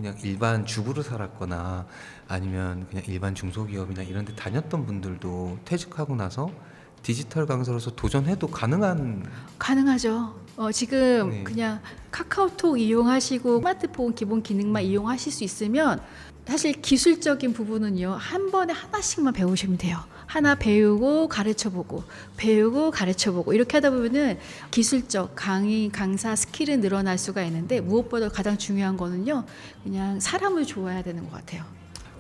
그냥 일반 주부로 살았거나 아니면 그냥 일반 중소기업이나 이런 데 다녔던 분들도 퇴직하고 나서 디지털 강사로서 도전해도 가능하죠. 지금 네. 그냥 카카오톡 이용하시고 스마트폰 기본 기능만 이용하실 수 있으면 사실 기술적인 부분은요, 한 번에 하나씩만 배우시면 돼요. 하나 배우고 가르쳐보고 배우고 가르쳐보고 이렇게 하다 보면은 기술적 강사 스킬은 늘어날 수가 있는데, 무엇보다 가장 중요한 거는요, 그냥 사람을 좋아해야 되는 것 같아요.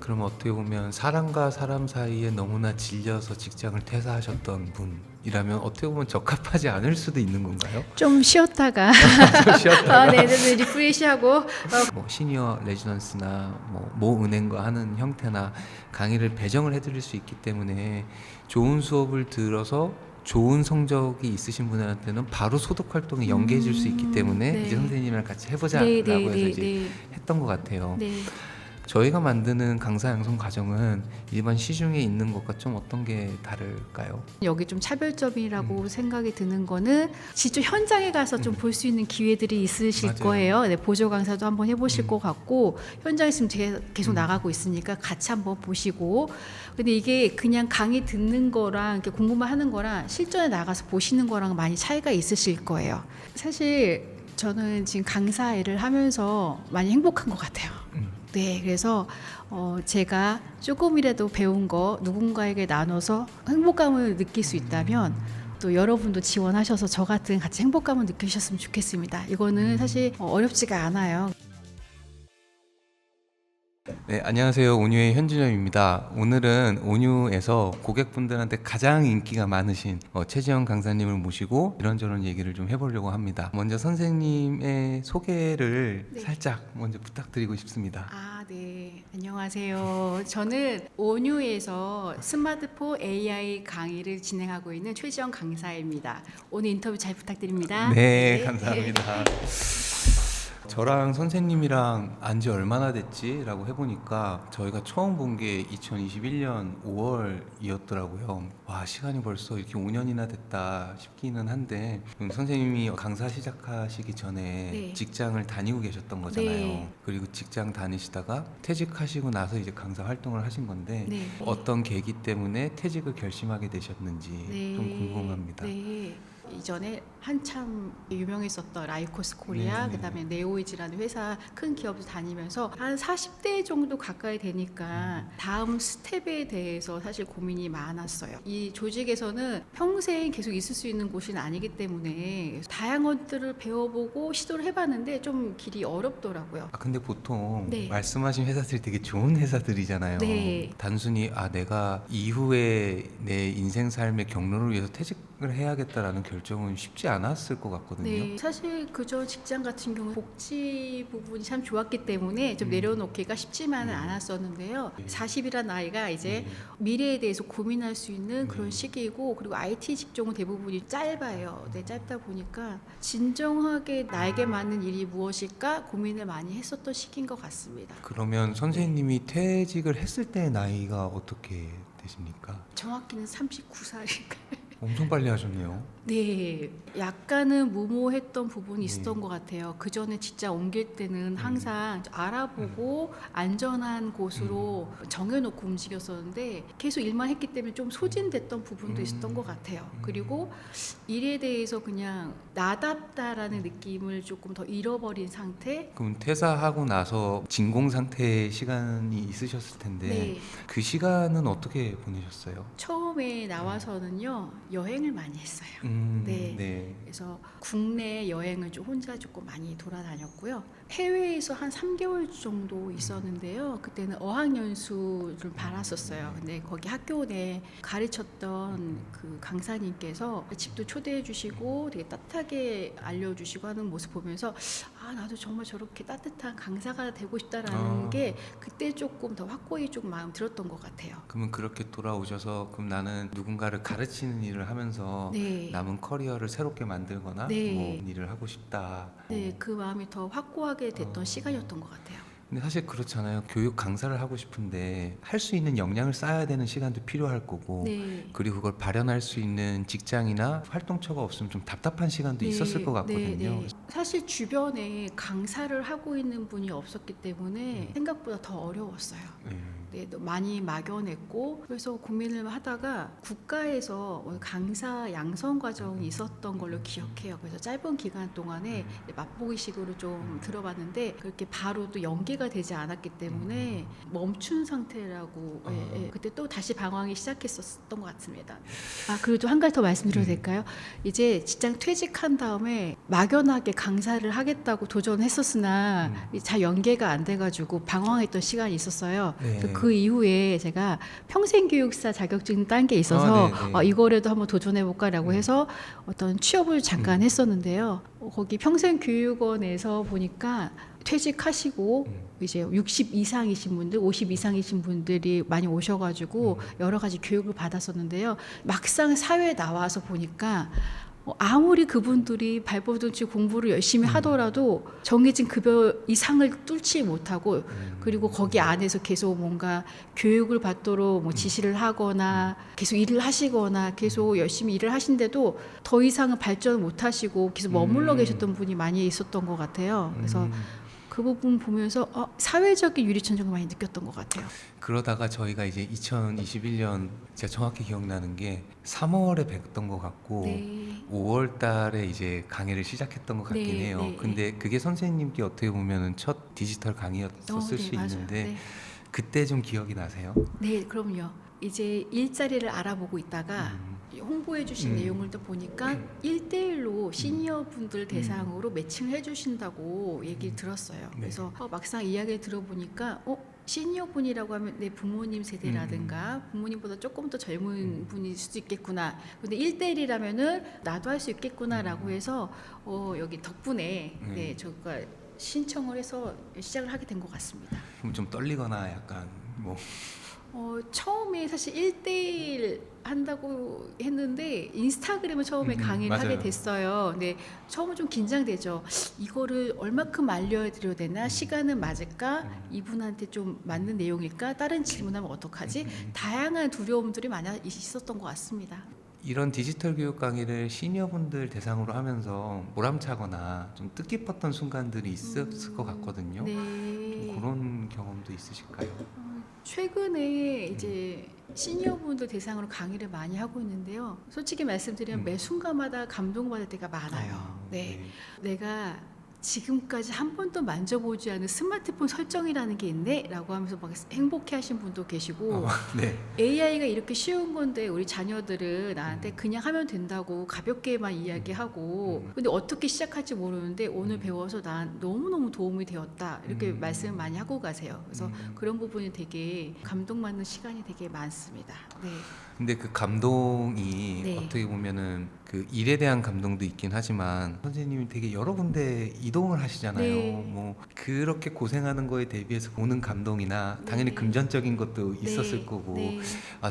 그러면 어떻게 보면 사람과 사람 사이에 너무나 질려서 직장을 퇴사하셨던 분이라면 어떻게 보면 적합하지 않을 수도 있는 건가요? 좀 쉬었다가 좀 쉬었다가 네, 리프레시하고 뭐 시니어 레지던스나 모 은행과 하는 형태나 강의를 배정을 해드릴 수 있기 때문에 좋은 수업을 들어서 좋은 성적이 있으신 분들한테는 바로 소득 활동에 연계해 줄 수 있기 때문에 네. 이제 선생님이랑 같이 네, 해보자라고 네, 해서 네, 이제 네. 했던 것 같아요. 네. 저희가 만드는 강사 양성 과정은 일반 시중에 있는 것과 좀 어떤 게 다를까요? 여기 좀 차별점이라고 생각이 드는 거는 직접 현장에 가서 좀 볼 수 있는 기회들이 있으실 맞아요. 거예요. 네, 보조 강사도 한번 해보실 것 같고, 현장에 있으면 계속 나가고 있으니까 같이 한번 보시고. 근데 이게 그냥 강의 듣는 거랑 이렇게 공부만 하는 거랑 실전에 나가서 보시는 거랑 많이 차이가 있으실 거예요. 사실 저는 지금 강사 일을 하면서 많이 행복한 것 같아요. 네, 그래서 제가 조금이라도 배운 거 누군가에게 나눠서 행복감을 느낄 수 있다면, 또 여러분도 지원하셔서 저 같은 같이 행복감을 느끼셨으면 좋겠습니다. 이거는 사실 어렵지가 않아요. 네, 안녕하세요. 온유의 현진영입니다. 오늘은 온유에서 고객분들한테 가장 인기가 많으신 최지영 강사님을 모시고 이런저런 얘기를 좀 해보려고 합니다. 먼저 선생님의 소개를 네. 살짝 먼저 부탁드리고 싶습니다. 네. 안녕하세요. 저는 온유에서 스마트폰 AI 강의를 진행하고 있는 최지영 강사입니다. 오늘 인터뷰 잘 부탁드립니다. 네, 감사합니다. 저랑 선생님이랑 안지 얼마나 됐지? 라고 해보니까 저희가 처음 본 게 2021년 5월이었더라고요. 와, 시간이 벌써 이렇게 5년이나 됐다 싶기는 한데, 그럼 선생님이 강사 시작하시기 전에 네. 직장을 다니고 계셨던 거잖아요. 네. 그리고 직장 다니시다가 퇴직하시고 나서 이제 강사 활동을 하신 건데, 네. 어떤 계기 때문에 퇴직을 결심하게 되셨는지 네. 좀 궁금합니다. 네. 이전에 한참 유명했었던 라이코스 코리아, 네. 그다음에 네오이즈라는 회사 큰 기업을 다니면서 한 40대 정도 가까이 되니까 다음 스텝에 대해서 사실 고민이 많았어요. 이 조직에서는 평생 계속 있을 수 있는 곳은 아니기 때문에 다양한 것들을 배워보고 시도를 해봤는데 좀 길이 어렵더라고요. 근데 보통 네. 말씀하신 회사들이 되게 좋은 회사들이잖아요. 네. 단순히 내가 이후에 내 인생 삶의 경로를 위해서 퇴직을 해야겠다라는 결정은 쉽지 않았을 것 같거든요. 네, 사실 그저 직장 같은 경우 복지 부분이 참 좋았기 때문에 좀 내려놓기가 쉽지만은 않았었는데요. 40이란 나이가 이제 미래에 대해서 고민할 수 있는 그런 시기이고, 그리고 IT 직종은 대부분이 짧아요. 네, 짧다 보니까 진정하게 나에게 맞는 일이 무엇일까 고민을 많이 했었던 시기인 것 같습니다. 그러면 선생님이 퇴직을 했을 때 나이가 어떻게 되십니까? 정확히는 39살인가요? 엄청 빨리 하셨네요. 네, 약간은 무모했던 부분이 있었던 네. 것 같아요. 그 전에 진짜 옮길 때는 항상 알아보고 안전한 곳으로 정해놓고 움직였었는데, 계속 일만 했기 때문에 좀 소진됐던 부분도 있었던 것 같아요. 그리고 일에 대해서 그냥 나답다라는 느낌을 조금 더 잃어버린 상태. 그럼 퇴사하고 나서 진공 상태의 시간이 있으셨을 텐데 네. 그 시간은 어떻게 보내셨어요? 처음에 나와서는요, 여행을 많이 했어요. 네. 네. 그래서 국내 여행을 좀 혼자 조금 많이 돌아다녔고요. 해외에서 한 3개월 정도 있었는데요. 그때는 어학연수를 받았었어요. 근데 거기 학교 내 가르쳤던 그 강사님께서 집도 초대해 주시고 되게 따뜻하게 알려주시고 하는 모습 보면서 나도 정말 저렇게 따뜻한 강사가 되고 싶다라는 게 그때 조금 더 확고히 좀 마음 들었던 것 같아요. 그러면 그렇게 돌아오셔서 그럼 나는 누군가를 가르치는 일을 하면서 네. 남은 커리어를 새롭게 만들거나 네. 뭐 일을 하고 싶다. 네, 그 마음이 더 확고하게 됐던 시간이었던 것 같아요. 근데 사실 그렇잖아요. 교육 강사를 하고 싶은데 할 수 있는 역량을 쌓아야 되는 시간도 필요할 거고 네. 그리고 그걸 발현할 수 있는 직장이나 활동처가 없으면 좀 답답한 시간도 네, 있었을 것 같거든요. 네. 사실 주변에 강사를 하고 있는 분이 없었기 때문에 생각보다 더 어려웠어요. 네. 네, 많이 막연했고 그래서 고민을 하다가 국가에서 강사 양성 과정이 있었던 걸로 기억해요. 그래서 짧은 기간 동안에 맛보기식으로 좀 들어봤는데 그렇게 바로 또 연계가 되지 않았기 때문에 멈춘 상태라고 그때 또 다시 방황이 시작했었던 것 같습니다. 아 그리고 또 한 가지 더 말씀드려도 될까요? 이제 직장 퇴직한 다음에 막연하게 강사를 하겠다고 도전했었으나 잘 연계가 안 돼가지고 방황했던 시간이 있었어요. 네. 그래서 그 이후에 제가 평생교육사 자격증 딴 게 있어서 네네. 이거라도 한번 도전해볼까라고 해서 어떤 취업을 잠깐 했었는데요. 거기 평생교육원에서 보니까 퇴직하시고 이제 60 이상이신 분들, 50 이상이신 분들이 많이 오셔가지고 여러 가지 교육을 받았었는데요. 막상 사회에 나와서 보니까 아무리 그분들이 발버둥치 공부를 열심히 하더라도 정해진 급여 이상을 뚫지 못하고 그리고 거기 안에서 계속 뭔가 교육을 받도록 뭐 지시를 하거나 계속 일을 하시거나 계속 열심히 일을 하신데도 더 이상은 발전을 못 하시고 계속 머물러 계셨던 분이 많이 있었던 것 같아요. 그래서 그 부분 보면서 사회적인 유리천장을 많이 느꼈던 것 같아요. 그러다가 저희가 이제 2021년 제가 정확히 기억나는 게 3월에 뵀던 것 같고 네. 5월 달에 이제 강의를 시작했던 것 같긴 네, 해요. 네, 근데 그게 선생님께 어떻게 보면은 첫 디지털 강의였었을 네, 수 맞아요. 있는데 네. 그때 좀 기억이 나세요? 네, 그럼요. 이제 일자리를 알아보고 있다가 홍보해 주신 내용을 또 보니까 1대1로 시니어 분들 대상으로 매칭을 해 주신다고 얘기를 들었어요. 네. 그래서 막상 이야기를 들어보니까 시니어 분이라고 하면 내 부모님 세대라든가 부모님보다 조금 더 젊은 분일 수도 있겠구나. 근데 1대1이라면은 나도 할 수 있겠구나라고 해서 여기 덕분에 네, 저가 신청을 해서 시작을 하게 된 것 같습니다. 그럼 좀 떨리거나 약간 뭐 처음에 사실 1대1 한다고 했는데 인스타그램을 처음에 강의를 맞아요. 하게 됐어요. 근데 처음은 좀 긴장되죠. 이거를 얼마큼 알려드려야 되나? 시간은 맞을까? 이분한테 좀 맞는 내용일까? 다른 질문하면 어떡하지? 다양한 두려움들이 많이 있었던 것 같습니다. 이런 디지털 교육 강의를 시니어분들 대상으로 하면서 보람차거나 좀 뜻깊었던 순간들이 있었을 것 같거든요. 네. 좀 그런 경험도 있으실까요? 최근에 이제 시니어분들 대상으로 강의를 많이 하고 있는데요. 솔직히 말씀드리면 매 순간마다 감동받을 때가 많아요. 네. 내가 지금까지 한 번도 만져보지 않은 스마트폰 설정이라는 게 있네? 라고 하면서 막 행복해 하신 분도 계시고 네. AI가 이렇게 쉬운 건데 우리 자녀들은 나한테 그냥 하면 된다고 가볍게만 이야기하고 근데 어떻게 시작할지 모르는데 오늘 배워서 난 너무너무 도움이 되었다 이렇게 말씀을 많이 하고 가세요. 그래서 그런 부분이 되게 감동받는 시간이 되게 많습니다. 네. 근데 그 감동이 네. 어떻게 보면은 그 일에 대한 감동도 있긴 하지만 선생님이 되게 여러 군데 이동을 하시잖아요. 네. 뭐 그렇게 고생하는 거에 대비해서 오는 감동이나 당연히 네. 금전적인 것도 있었을 네. 거고 네.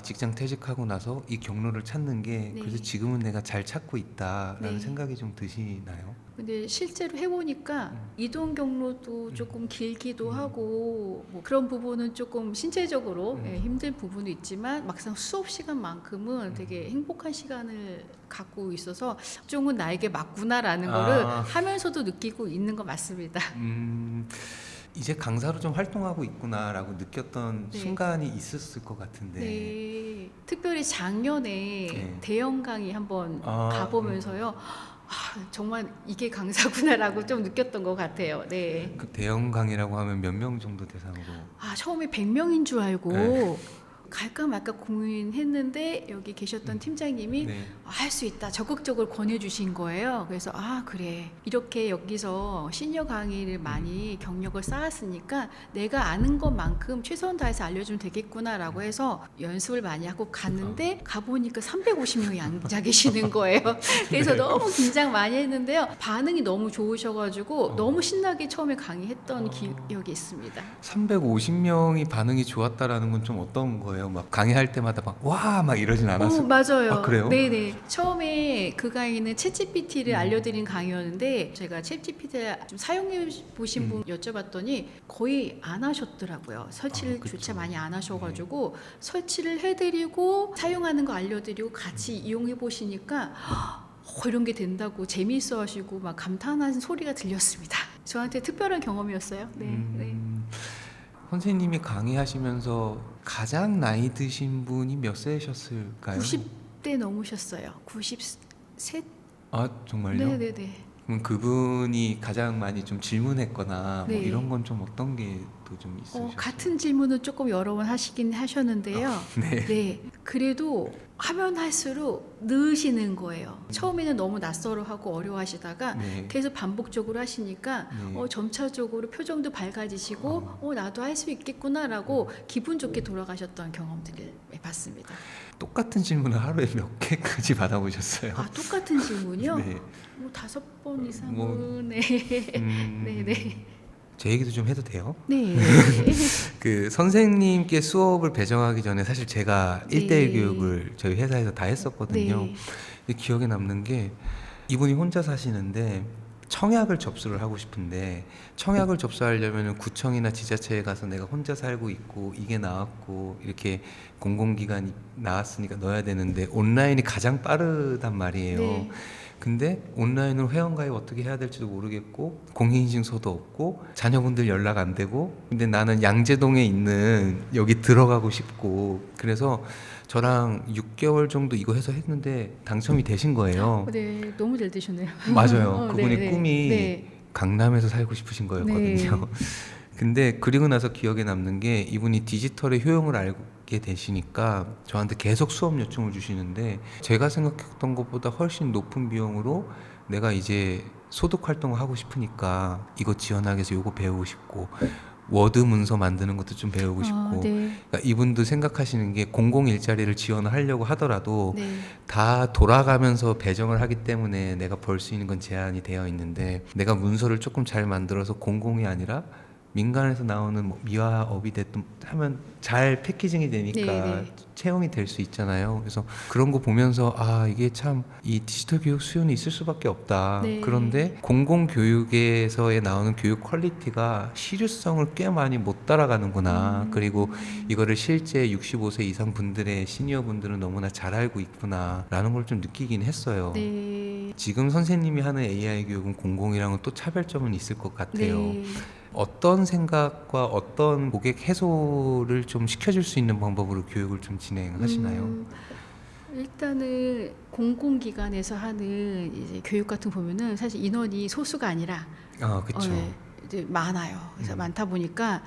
직장 퇴직하고 나서 이 경로를 찾는 게 네. 그래서 지금은 내가 잘 찾고 있다라는 네. 생각이 좀 드시나요? 근데 실제로 해보니까 이동 경로도 조금 길기도 하고 뭐 그런 부분은 조금 신체적으로 힘든 부분도 있지만 막상 수업 시간만큼은 되게 행복한 시간을 갖고 있어서 종은 나에게 맞구나라는 거를 하면서도 느끼고 있는 거 맞습니다. 이제 강사로 좀 활동하고 있구나라고 느꼈던 네. 순간이 있었을 것 같은데 네. 특별히 작년에 네. 대형 강의 한번 가보면서요. 정말 이게 강사구나라고 좀 느꼈던 것 같아요. 네. 그 대형 강의라고 하면 몇 명 정도 대상으로? 처음에 100명인 줄 알고 네. 갈까 말까 고민했는데 여기 계셨던 팀장님이 네. 할 수 있다 적극적으로 권해주신 거예요. 그래서 그래 이렇게 여기서 시니어 강의를 많이 경력을 쌓았으니까 내가 아는 것만큼 최선 다해서 알려주면 되겠구나라고 해서 연습을 많이 하고 갔는데 가보니까 350명이 앉아 계시는 거예요. 그래서 너무 긴장 많이 했는데요. 반응이 너무 좋으셔가지고 너무 신나게 처음에 강의했던 기억이 있습니다. 350명이 반응이 좋았다라는 건 좀 어떤 거예요? 거예요. 막 강의할 때마다 막 와 막 이러진 않았어요. 맞아요. 아, 그래요? 네네. 처음에 그 강의는 챗GPT를 알려드린 강의였는데 제가 챗GPT 좀 사용해 보신 분 여쭤봤더니 거의 안 하셨더라고요. 설치를 그쵸. 조차 많이 안 하셔가지고 설치를 해드리고 사용하는 거 알려드리고 같이 이용해 보시니까 이런 게 된다고 재미있어 하시고 막 감탄하는 소리가 들렸습니다. 저한테 특별한 경험이었어요. 네. 선생님이 강의하시면서 가장 나이 드신 분이 몇 세셨을까요? 90대 넘으셨어요. 93? 아, 정말요? 네네네. 그럼 그분이 가장 많이 좀 질문했거나 뭐 네. 이런 건 좀 어떤 게 또 좀 있으셨어요? 같은 질문을 조금 여러 번 하시긴 하셨는데요. 네. 그래도 하면 할수록 느으시는 거예요. 처음에는 너무 낯설어하고 어려워하시다가 네. 계속 반복적으로 하시니까 네. 점차적으로 표정도 밝아지시고 나도 할 수 있겠구나라고 기분 좋게 돌아가셨던 경험들을 봤습니다. 똑같은 질문을 하루에 몇 개까지 받아보셨어요? 똑같은 질문이요? 네. 5번 이상은 뭐, 네. 네네. 제 얘기도 좀 해도 돼요? 네. 그 선생님께 수업을 배정하기 전에 사실 제가 네. 1대1 교육을 저희 회사에서 다 했었거든요. 네. 근데 기억에 남는 게 이분이 혼자 사시는데 청약을 접수를 하고 싶은데 청약을 접수하려면 구청이나 지자체에 가서 내가 혼자 살고 있고 이게 나왔고 이렇게 공공기관이 나왔으니까 넣어야 되는데 온라인이 가장 빠르단 말이에요. 네. 근데 온라인으로 회원가입 어떻게 해야 될지도 모르겠고 공인인증서도 없고 자녀분들 연락 안 되고 근데 나는 양재동에 있는 여기 들어가고 싶고 그래서 저랑 6개월 정도 이거 해서 했는데 당첨이 되신 거예요. 네, 너무 잘 되셨네요. 맞아요. 그분의 네, 꿈이 네. 강남에서 살고 싶으신 거였거든요. 근데 그리고 나서 기억에 남는 게 이분이 디지털의 효용을 알게 되시니까 저한테 계속 수업 요청을 주시는데 제가 생각했던 것보다 훨씬 높은 비용으로 내가 이제 소득 활동을 하고 싶으니까 이거 지원하기 위해서 이거 배우고 싶고 워드 문서 만드는 것도 좀 배우고 싶고 네. 그러니까 이분도 생각하시는 게 공공 일자리를 지원을 하려고 하더라도 네. 다 돌아가면서 배정을 하기 때문에 내가 벌 수 있는 건 제한이 되어 있는데 내가 문서를 조금 잘 만들어서 공공이 아니라 민간에서 나오는 뭐 미화업이 됐든 하면 잘 패키징이 되니까 네. 채용이 될 수 있잖아요. 그래서 그런 거 보면서 이게 참 이 디지털 교육 수요는 있을 수밖에 없다. 네. 그런데 공공 교육에서의 나오는 교육 퀄리티가 실효성을 꽤 많이 못 따라가는구나. 그리고 이거를 실제 65세 이상 분들의 시니어 분들은 너무나 잘 알고 있구나라는 걸 좀 느끼긴 했어요. 네. 지금 선생님이 하는 AI 교육은 공공이랑은 또 차별점은 있을 것 같아요. 네. 어떤 생각과 어떤 고객 해소를 좀 시켜줄 수 있는 방법으로 교육을 좀 진행하시나요? 일단은 공공기관에서 하는 이제 교육 같은 거 보면은 사실 인원이 소수가 아니라 그렇죠. 이제 많아요. 그래서 많다 보니까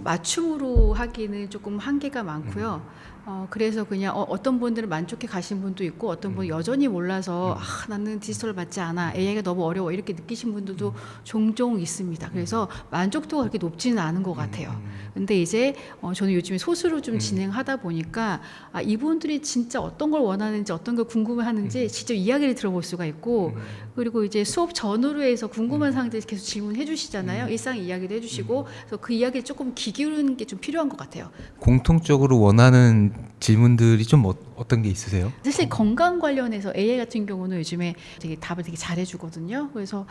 맞춤으로 하기는 조금 한계가 많고요. 그래서 그냥 어떤 분들은 만족해 가신 분도 있고 어떤 분은 여전히 몰라서 나는 디지털을 받지 않아 AI가 너무 어려워 이렇게 느끼신 분들도 종종 있습니다. 그래서 만족도가 그렇게 높지는 않은 것 같아요. 근데 이제 저는 요즘에 소수로 좀 진행하다 보니까 이분들이 진짜 어떤 걸 원하는지 어떤 걸 궁금해하는지 직접 이야기를 들어볼 수가 있고 그리고 이제 수업 전후로 해서 궁금한 사항들 계속 질문해 주시잖아요. 일상 이야기도 해주시고 그래서 그 이야기를 조금 귀 기울이는 게 좀 필요한 것 같아요. 공통적으로 원하는 질문들이 좀 어떤 게 있으세요? 사실 건강 관련해서 AI 같은 경우는 요즘에 되게 답을 되게 잘해주거든요. 그래서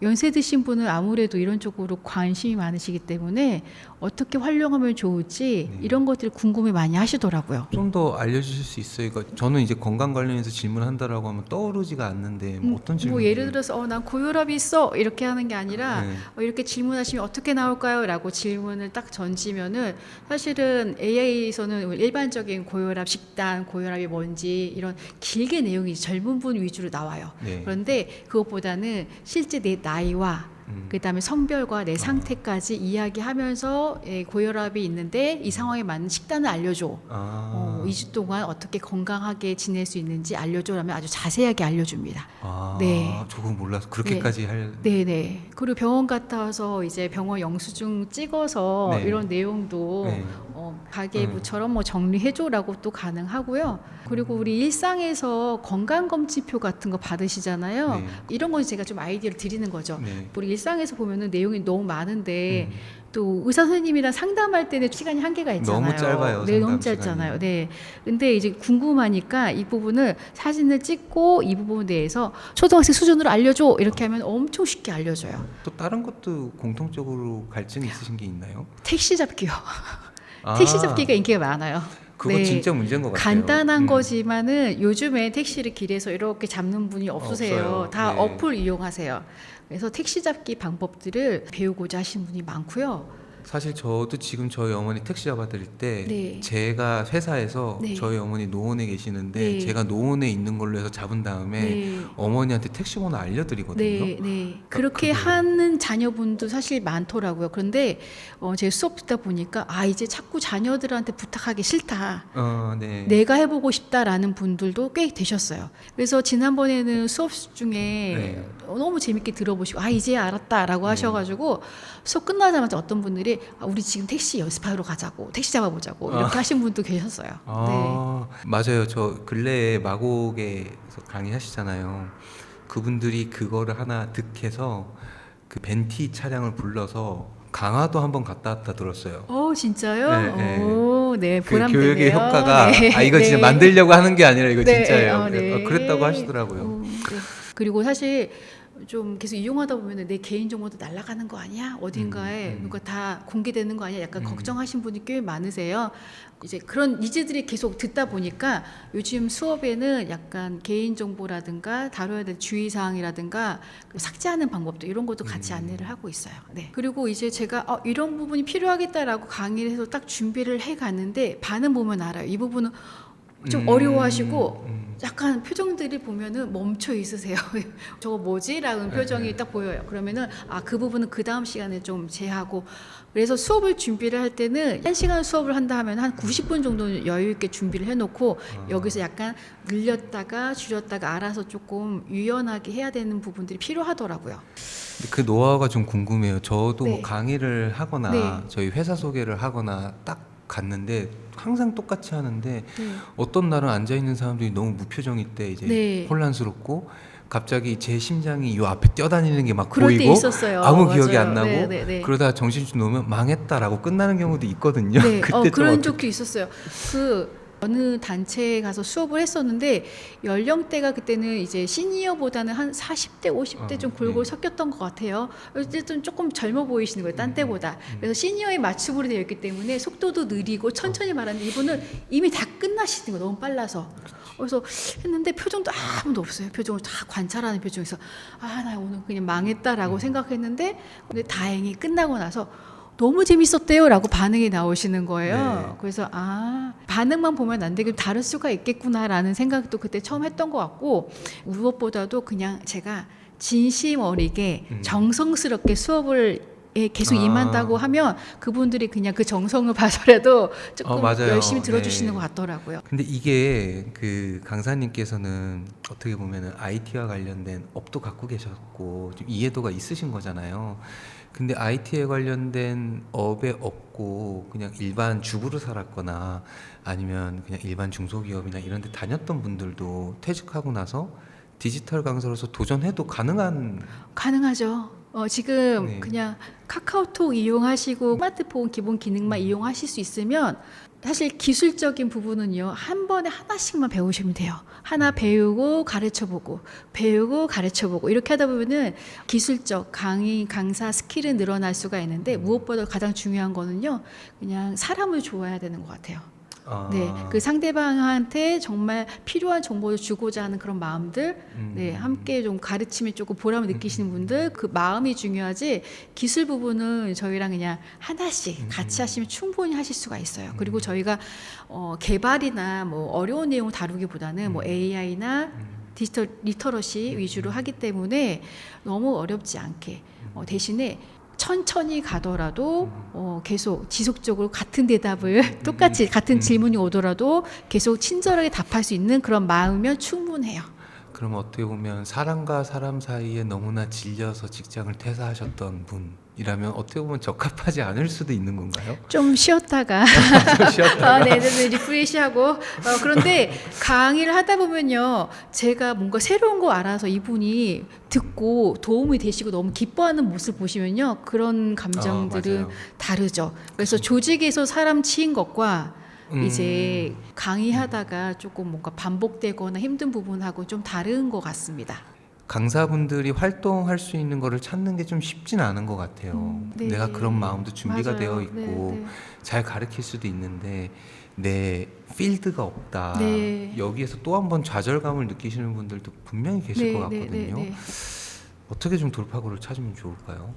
연세 드신 분은 아무래도 이런 쪽으로 관심이 많으시기 때문에 어떻게 활용하면 좋을지 이런 것들을 궁금해 많이 하시더라고요. 좀 더 알려주실 수 있어요? 그러니까 저는 이제 건강 관련해서 질문한다라고 하면 떠오르지가 않는데 어떤 질문? 뭐 예를 들어서 난 고혈압이 있어 이렇게 하는 게 아니라 네. 이렇게 질문하시면 어떻게 나올까요? 라고 질문을 딱 던지면은 사실은 AI에서는 일반적인 고혈압 식단, 고혈압이 뭔지 이런 길게 내용이 젊은 분 위주로 나와요. 네. 그런데 그것보다는 실제 내 나이와 그다음에 성별과 내 상태까지 이야기하면서 고혈압이 있는데 이 상황에 맞는 식단을 알려줘. 2주 동안 어떻게 건강하게 지낼 수 있는지 알려줘라면 아주 자세하게 알려줍니다. 네. 저건 몰라서 그렇게까지 할. 네네. 그리고 병원 갔다 와서 이제 병원 영수증 찍어서 네. 이런 내용도 네. 가계부처럼 뭐 정리해줘라고 또 가능하고요. 그리고 우리 일상에서 건강검진표 같은 거 받으시잖아요. 네. 이런 건 제가 좀 아이디어를 드리는 거죠. 네. 우리 일상에서 보면은 내용이 너무 많은데 또 의사 선생님이랑 상담할 때는 시간이 한계가 있잖아요. 너무 짧아요, 네, 너무 상담 짧잖아요. 시간이. 네. 근데 이제 궁금하니까 이 부분을 사진을 찍고 이 부분에 대해서 초등학생 수준으로 알려줘 이렇게 하면 엄청 쉽게 알려줘요. 또 다른 것도 공통적으로 갈증이 있으신 게 있나요? 택시 잡기요. 아, 택시 잡기가 인기가 많아요. 그거 네. 진짜 문제인 것 같아요. 간단한 거지만은 요즘에 택시를 길에서 이렇게 잡는 분이 없으세요. 없어요. 다 네. 어플 이용하세요. 그래서 택시 잡기 방법들을 배우고자 하시는 분이 많고요. 사실 저도 지금 저희 어머니 택시 잡아드릴 때 네. 제가 회사에서 네. 저희 어머니 노원에 계시는데 네. 제가 노원에 있는 걸로 해서 잡은 다음에 네. 어머니한테 택시 번호 알려드리거든요. 네, 네. 그렇게 그거. 하는 자녀분도 사실 많더라고요. 그런데 제 수업 듣다 보니까 이제 자꾸 자녀들한테 부탁하기 싫다. 네. 내가 해보고 싶다라는 분들도 꽤 되셨어요. 그래서 지난번에는 수업 중에 네. 너무 재밌게 들어보시고 이제 알았다라고 하셔가지고 수업 끝나자마자 어떤 분들이 우리 지금 택시 연습하러 가자고 택시 잡아보자고 이렇게 하신 분도 계셨어요. 네. 맞아요. 저 근래에 마곡에서 강의하시잖아요. 그분들이 그거를 하나 득해서 그 벤티 차량을 불러서 강화도 한번 갔다 왔다 들었어요. 진짜요? 네, 네. 오, 네, 그 보람되네요. 교육의 효과가 네, 이거 진짜 네. 만들려고 하는 게 아니라 이거 네, 진짜예요. 네. 그랬다고 하시더라고요. 네. 그리고 사실 좀 계속 이용하다 보면 내 개인정보도 날아가는 거 아니야? 어딘가에 뭔가 다 공개되는 거 아니야? 약간 걱정하신 분이 꽤 많으세요. 이제 그런 니즈들이 계속 듣다 보니까 요즘 수업에는 약간 개인정보라든가 다뤄야 될 주의사항이라든가 삭제하는 방법도 이런 것도 같이 안내를 하고 있어요. 네. 그리고 이제 제가 이런 부분이 필요하겠다라고 강의를 해서 딱 준비를 해 갔는데 반응 보면 알아요. 이 부분은 좀 어려워하시고 약간 표정들이 보면은 멈춰 있으세요. 저거 뭐지? 라는 표정이 딱 보여요. 그러면은 그 부분은 그 다음 시간에 좀 제하고 그래서 수업을 준비를 할 때는 1시간 수업을 한다 하면 한 90분 정도는 여유 있게 준비를 해놓고 여기서 약간 늘렸다가 줄였다가 알아서 조금 유연하게 해야 되는 부분들이 필요하더라고요. 근데 그 노하우가 좀 궁금해요. 저도 네. 뭐 강의를 하거나 네. 저희 회사 소개를 하거나 딱 갔는데 항상 똑같이 하는데 네. 어떤 날은 앉아 있는 사람들이 너무 무표정일 때 이제 네. 혼란스럽고 갑자기 제 심장이 요 앞에 뛰어다니는 게 막 그럴 때 보이고 있었어요. 아무 기억이 맞아요. 안 나고 네, 네, 네. 그러다가 정신줄 놓으면 망했다라고 끝나는 경우도 있거든요. 네, 그때 좀 그런 어떻게- 적도 있었어요. 어느 단체에 가서 수업을 했었는데 연령대가 그때는 이제 시니어보다는 한 40대, 50대 좀 골고루 네. 섞였던 것 같아요. 어쨌든 조금 젊어 보이시는 거예요, 딴 때보다. 그래서 시니어에 맞춤으로 되어 있기 때문에 속도도 느리고 천천히 말하는데 이분은 이미 다 끝나시는 거 너무 빨라서. 그래서 했는데 표정도 아무도 없어요. 표정을 다 관찰하는 표정에서 나 오늘 그냥 망했다라고 생각했는데 근데 다행히 끝나고 나서 너무 재밌었대요라고 반응이 나오시는 거예요. 네. 그래서 반응만 보면 안 되게 다를 수가 있겠구나라는 생각도 그때 처음 했던 것 같고 무엇보다도 그냥 제가 진심 어리게 정성스럽게 수업을 계속 임한다고 하면 그분들이 그냥 그 정성을 봐서라도 조금 맞아요. 열심히 들어주시는 네. 것 같더라고요. 근데 이게 그 강사님께서는 어떻게 보면은 IT와 관련된 업도 갖고 계셨고 좀 이해도가 있으신 거잖아요. 근데 IT에 관련된 업에 없고 그냥 일반 주부로 살았거나 아니면 그냥 일반 중소기업이나 이런 데 다녔던 분들도 퇴직하고 나서 디지털 강사로서 도전해도 가능하죠. 지금 네. 그냥 카카오톡 이용하시고 스마트폰 기본 기능만 이용하실 수 있으면 사실 기술적인 부분은요 한 번에 하나씩만 배우시면 돼요. 하나 배우고 가르쳐보고 배우고 가르쳐보고 이렇게 하다 보면은 기술적 강사 스킬은 늘어날 수가 있는데 무엇보다 가장 중요한 거는요 그냥 사람을 좋아해야 되는 것 같아요. 네, 그 상대방한테 정말 필요한 정보를 주고자 하는 그런 마음들, 네, 함께 좀 가르침에 조금 보람을 느끼시는 분들, 그 마음이 중요하지 기술 부분은 저희랑 그냥 하나씩 같이 하시면 충분히 하실 수가 있어요. 그리고 저희가 개발이나 뭐 어려운 내용을 다루기보다는 뭐 AI나 디지털 리터러시 위주로 하기 때문에 너무 어렵지 않게 대신에 천천히 가더라도 계속 지속적으로 같은 대답을 똑같이 같은 질문이 오더라도 계속 친절하게 답할 수 있는 그런 마음이면 충분해요. 그럼 어떻게 보면 사람과 사람 사이에 너무나 질려서 직장을 퇴사하셨던 분이라면 어떻게 보면 적합하지 않을 수도 있는 건가요? 좀 쉬었다가 좀 쉬었다가. 네, 리프레시하고 그런데 강의를 하다 보면요, 제가 뭔가 새로운 거 알아서 이분이 듣고 도움이 되시고 너무 기뻐하는 모습 보시면요, 그런 감정들은 맞아요. 다르죠. 그래서 조직에서 사람 치인 것과 이제 강의하다가 조금 뭔가 반복되거나 힘든 부분하고 좀 다른 것 같습니다. 강사분들이 활동할 수 있는 거를 찾는 게 좀 쉽진 않은 것 같아요. 네. 내가 그런 마음도 준비가 맞아요. 되어 있고 네, 네. 잘 가르칠 수도 있는데 내 필드가 없다. 네. 여기에서 또 한 번 좌절감을 느끼시는 분들도 분명히 계실 것 같거든요. 어떻게 좀 돌파구를 찾으면 좋을까요?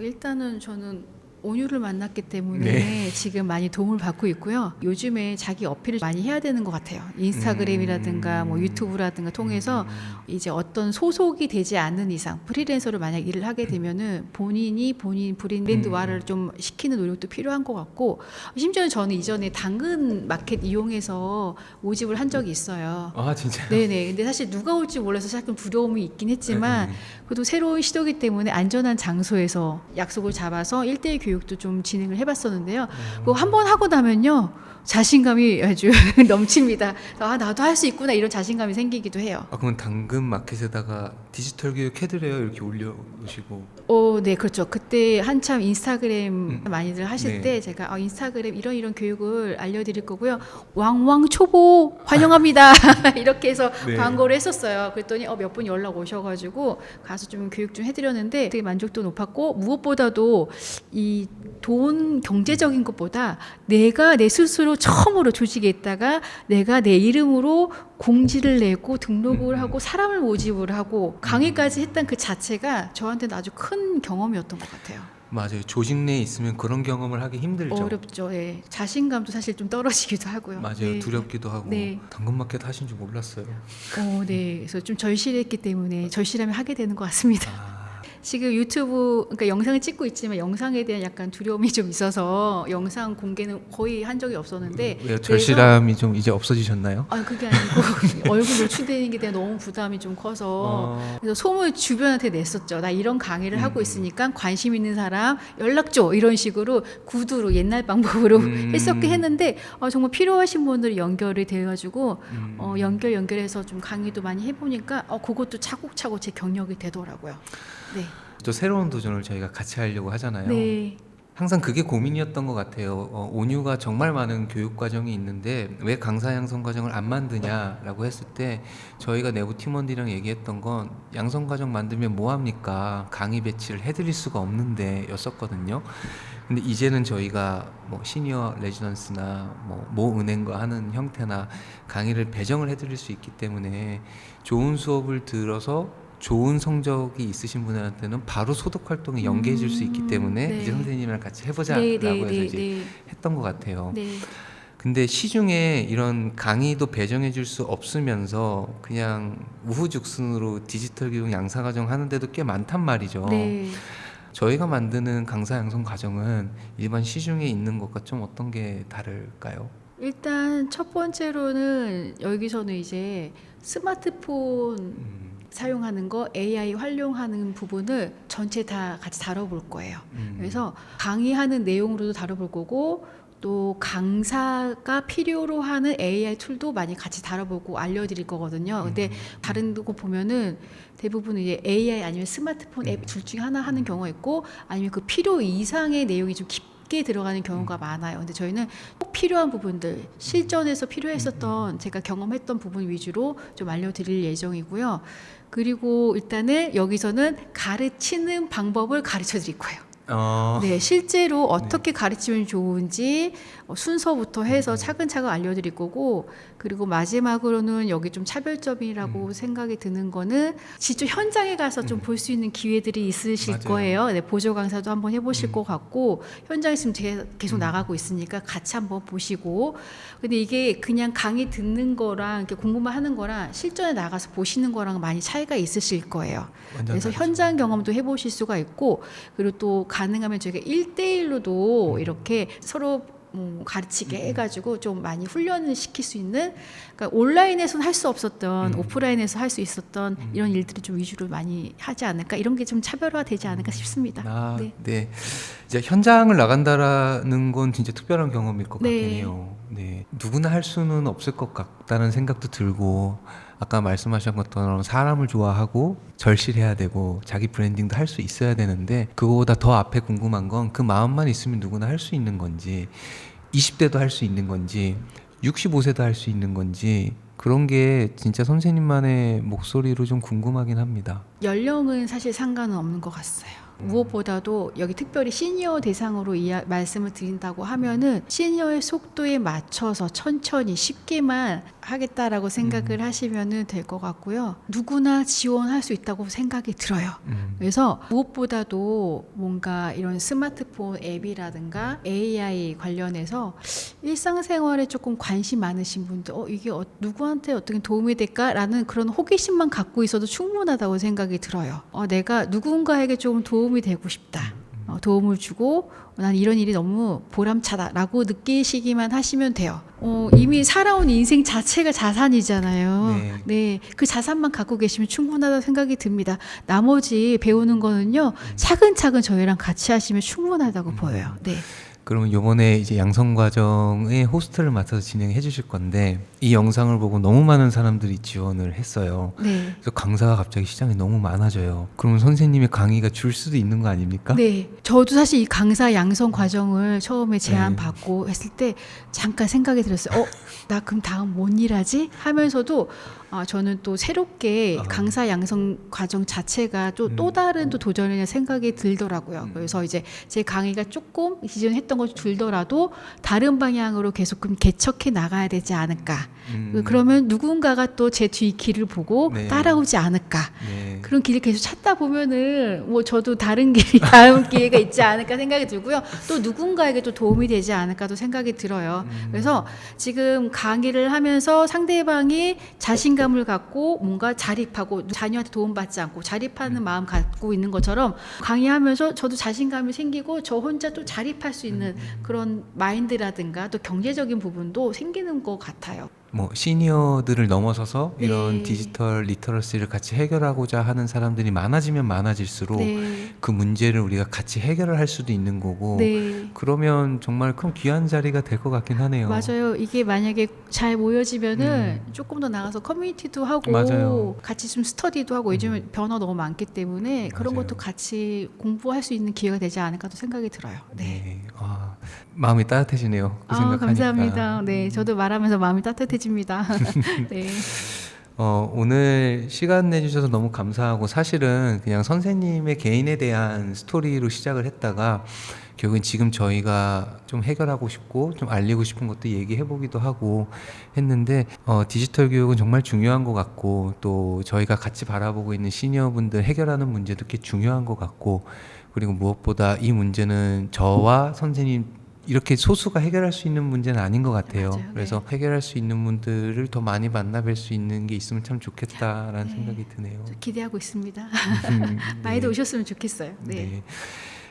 일단은 저는 온유를 만났기 때문에 네. 지금 많이 도움을 받고 있고요. 요즘에 자기 어필을 많이 해야 되는 것 같아요. 인스타그램이라든가 뭐 유튜브라든가 통해서 이제 어떤 소속이 되지 않는 이상 프리랜서로 만약 일을 하게 되면은 본인 브랜드화를 좀 시키는 노력도 필요한 것 같고, 심지어는 저는 이전에 당근 마켓 이용해서 모집을 한 적이 있어요. 아 진짜요? 네네. 근데 사실 누가 올지 몰라서 약간 두려움이 있긴 했지만 그래도 새로운 시도이기 때문에 안전한 장소에서 약속을 잡아서 1대1 교육도 좀 진행을 해봤었는데요. 그거 한 번 하고 나면요, 자신감이 아주 넘칩니다. 아, 나도 할 수 있구나, 이런 자신감이 생기기도 해요. 아, 그럼 당근 마켓에다가 디지털 교육 해드려요 이렇게 올려놓으시고. 네, 그렇죠. 그때 한참 인스타그램 많이들 하실 네. 때 제가 인스타그램 이런 교육을 알려드릴 거고요. 왕왕 초보 환영합니다. 이렇게 해서 네. 광고를 했었어요. 그랬더니 몇 분 연락 오셔가지고 가서 좀 교육 좀 해드렸는데 되게 만족도 높았고, 무엇보다도 이 돈 경제적인 것보다 내가 내 스스로 처음으로 조직에 있다가 내가 내 이름으로 공지를 내고 등록을 하고 사람을 모집을 하고 강의까지 했던 그 자체가 저한테는 아주 큰 경험이었던 것 같아요. 맞아요. 조직 내에 있으면 그런 경험을 하기 힘들죠. 어렵죠. 예. 자신감도 사실 좀 떨어지기도 하고요. 맞아요. 네. 두렵기도 하고. 네. 당근마켓 하신 줄 몰랐어요. 네. 그래서 좀 절실했기 때문에 절실하면 하게 되는 것 같습니다. 아, 지금 유튜브, 그러니까 영상을 찍고 있지만 영상에 대한 약간 두려움이 좀 있어서 영상 공개는 거의 한 적이 없었는데. 왜요? 절실함이 좀 이제 없어지셨나요? 그게 아니고 얼굴 노출되는 게 대한 너무 부담이 좀 커서 그래서 소문 주변한테 냈었죠. 나 이런 강의를 하고 있으니까 관심 있는 사람 연락 줘, 이런 식으로 구두로 옛날 방법으로 했었긴 했는데 정말 필요하신 분들 연결이 돼가지고 연결해서 좀 강의도 많이 해보니까 그것도 차곡차곡 제 경력이 되더라고요. 네. 또 새로운 도전을 저희가 같이 하려고 하잖아요. 네. 항상 그게 고민이었던 것 같아요. 온유가 정말 많은 교육 과정이 있는데 왜 강사 양성 과정을 안 만드냐라고 했을 때 저희가 내부 팀원들이랑 얘기했던 건 양성 과정 만들면 뭐 합니까? 강의 배치를 해드릴 수가 없는데 였었거든요. 근데 이제는 저희가 뭐 시니어 레지던스나 모 은행과 하는 형태나 강의를 배정을 해드릴 수 있기 때문에 좋은 수업을 들어서 좋은 성적이 있으신 분들한테는 바로 소독 활동에 연계해 줄 수 있기 때문에 네. 이제 선생님이랑 같이 해보자라고 해서 이제 했던 것 같아요. 네. 근데 시중에 이런 강의도 배정해 줄 수 없으면서 그냥 우후죽순으로 디지털 교육 양사 과정 하는데도 꽤 많단 말이죠. 네. 저희가 만드는 강사 양성 과정은 일반 시중에 있는 것과 좀 어떤 게 다를까요? 일단 첫 번째로는 여기서는 이제 스마트폰 사용하는 거, AI 활용하는 부분을 전체 다 같이 다뤄볼 거예요. 그래서 강의하는 내용으로도 다뤄볼 거고, 또 강사가 필요로 하는 AI 툴도 많이 같이 다뤄보고 알려드릴 거거든요. 근데 다른 거 보면은 대부분 이제 AI 아니면 스마트폰 앱 둘 중에 하나 하는 경우가 있고, 아니면 그 필요 이상의 내용이 좀 깊게 들어가는 경우가 많아요. 근데 저희는 꼭 필요한 부분들, 실전에서 필요했었던 제가 경험했던 부분 위주로 좀 알려드릴 예정이고요. 그리고 일단은 여기서는 가르치는 방법을 가르쳐 드릴 거예요. 네, 실제로 어떻게 가르치면 좋은지 순서부터 해서 차근차근 알려드릴 거고, 그리고 마지막으로는 여기 좀 차별점이라고 생각이 드는 거는 직접 현장에 가서 좀 볼 수 있는 기회들이 있으실 맞아요. 거예요. 네, 보조 강사도 한번 해보실 것 같고, 현장에 있으면 제가 계속 나가고 있으니까 같이 한번 보시고. 근데 이게 그냥 강의 듣는 거랑 이렇게 공부만 하는 거랑 실전에 나가서 보시는 거랑 많이 차이가 있으실 거예요. 그래서 다르죠. 현장 경험도 해보실 수가 있고, 그리고 또 가능하면 저희가 1대1로도 이렇게 서로 가르치게 해가지고 좀 많이 훈련을 시킬 수 있는, 그러니까 온라인에서는 할 수 없었던 오프라인에서 할 수 있었던 이런 일들을 좀 위주로 많이 하지 않을까, 이런 게 좀 차별화되지 않을까 싶습니다. 네. 이제 현장을 나간다라는 건 진짜 특별한 경험일 것 네. 같긴 해요. 네. 누구나 할 수는 없을 것 같다는 생각도 들고, 아까 말씀하신 것처럼 사람을 좋아하고 절실해야 되고 자기 브랜딩도 할 수 있어야 되는데, 그거보다 더 앞에 궁금한 건 그 마음만 있으면 누구나 할 수 있는 건지, 20대도 할 수 있는 건지, 65세도 할 수 있는 건지, 그런 게 진짜 선생님만의 목소리로 좀 궁금하긴 합니다. 연령은 사실 상관은 없는 것 같아요. 무엇보다도 여기 특별히 시니어 대상으로 말씀을 드린다고 하면은 시니어의 속도에 맞춰서 천천히 쉽게만 하겠다라고 생각을 하시면은 될 것 같고요. 누구나 지원할 수 있다고 생각이 들어요. 그래서 무엇보다도 뭔가 이런 스마트폰 앱이라든가 AI 관련해서 일상생활에 조금 관심 많으신 분들, 이게 누구한테 어떻게 도움이 될까라는 그런 호기심만 갖고 있어도 충분하다고 생각이 들어요. 내가 누군가에게 좀 도움이 되고 싶다. 도움을 주고 난 이런 일이 너무 보람차다라고 느끼시기만 하시면 돼요. 이미 살아온 인생 자체가 자산이잖아요. 네, 그 자산만 갖고 계시면 충분하다고 생각이 듭니다. 나머지 배우는 거는요, 차근차근 저희랑 같이 하시면 충분하다고 보여요. 네. 그러면 이번에 이제 양성 과정의 호스트를 맡아서 진행해 주실 건데, 이 영상을 보고 너무 많은 사람들이 지원을 했어요. 네. 그래서 강사가 갑자기 시장에 너무 많아져요. 그러면 선생님의 강의가 줄 수도 있는 거 아닙니까? 네. 저도 사실 이 강사 양성 과정을 처음에 제안 받고 했을 때 잠깐 생각이 들었어요. 나 그럼 다음 뭔 일 하지? 하면서도 저는 또 새롭게 강사 양성 과정 자체가 또 다른 또 도전이라는 생각이 들더라고요. 그래서 이제 제 강의가 조금 기존에 했던 것 줄더라도 다른 방향으로 계속 좀 개척해 나가야 되지 않을까. 그러면 누군가가 또 제 뒤 길을 보고 따라오지 않을까. 그런 길을 계속 찾다 보면은 저도 다른 길이 다음 기회가 있지 않을까 생각이 들고요. 또 누군가에게 또 도움이 되지 않을까도 생각이 들어요. 그래서 지금 강의를 하면서 상대방이 자신감을 갖고 뭔가 자립하고 자녀한테 도움받지 않고 자립하는 마음 갖고 있는 것처럼 강의하면서 저도 자신감이 생기고 저 혼자 또 자립할 수 있는 그런 마인드라든가 또 경제적인 부분도 생기는 것 같아요. 시니어들을 넘어서서 이런 디지털 리터러시를 같이 해결하고자 하는 사람들이 많아지면 많아질수록 그 문제를 우리가 같이 해결을 할 수도 있는 거고, 그러면 정말 큰 귀한 자리가 될 것 같긴 하네요. 맞아요. 이게 만약에 잘 모여지면은 조금 더 나가서 커뮤니티도 하고 같이 좀 스터디도 하고, 요즘 변화 너무 많기 때문에 그런 것도 같이 공부할 수 있는 기회가 되지 않을까도 생각이 들어요. 네. 마음이 따뜻해지네요. 그 생각하니까. 감사합니다. 네, 저도 말하면서 마음이 따뜻해집니다. 네. 오늘 시간 내주셔서 너무 감사하고, 사실은 그냥 선생님의 개인에 대한 스토리로 시작을 했다가 결국엔 지금 저희가 좀 해결하고 싶고 좀 알리고 싶은 것도 얘기해보기도 하고 했는데, 디지털 교육은 정말 중요한 것 같고, 또 저희가 같이 바라보고 있는 시니어분들 해결하는 문제도 꽤 중요한 것 같고, 그리고 무엇보다 이 문제는 저와 선생님 이렇게 소수가 해결할 수 있는 문제는 아닌 것 같아요. 맞아요. 그래서 해결할 수 있는 분들을 더 많이 만나뵐 수 있는 게 있으면 참 좋겠다라는 생각이 드네요. 기대하고 있습니다. 많이들 오셨으면 좋겠어요. 네.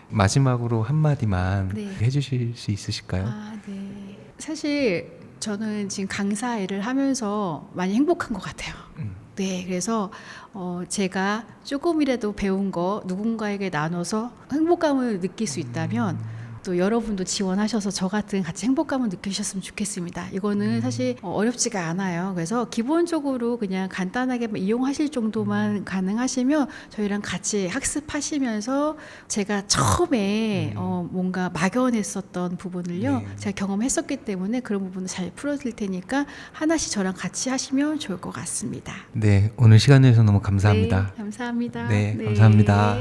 마지막으로 한마디만 해주실 수 있으실까요? 네. 사실 저는 지금 강사 일을 하면서 많이 행복한 것 같아요. 네, 그래서 제가 조금이라도 배운 거 누군가에게 나눠서 행복감을 느낄 수 있다면 또 여러분도 지원하셔서 저 같은 같이 행복감을 느끼셨으면 좋겠습니다. 이거는 사실 어렵지가 않아요. 그래서 기본적으로 그냥 간단하게 이용하실 정도만 가능하시면 저희랑 같이 학습하시면서 제가 처음에 뭔가 막연했었던 부분을요, 제가 경험했었기 때문에 그런 부분을 잘 풀어드릴 테니까 하나씩 저랑 같이 하시면 좋을 것 같습니다. 네, 오늘 시간 내주셔서 너무 감사합니다. 네, 감사합니다. 네, 감사합니다.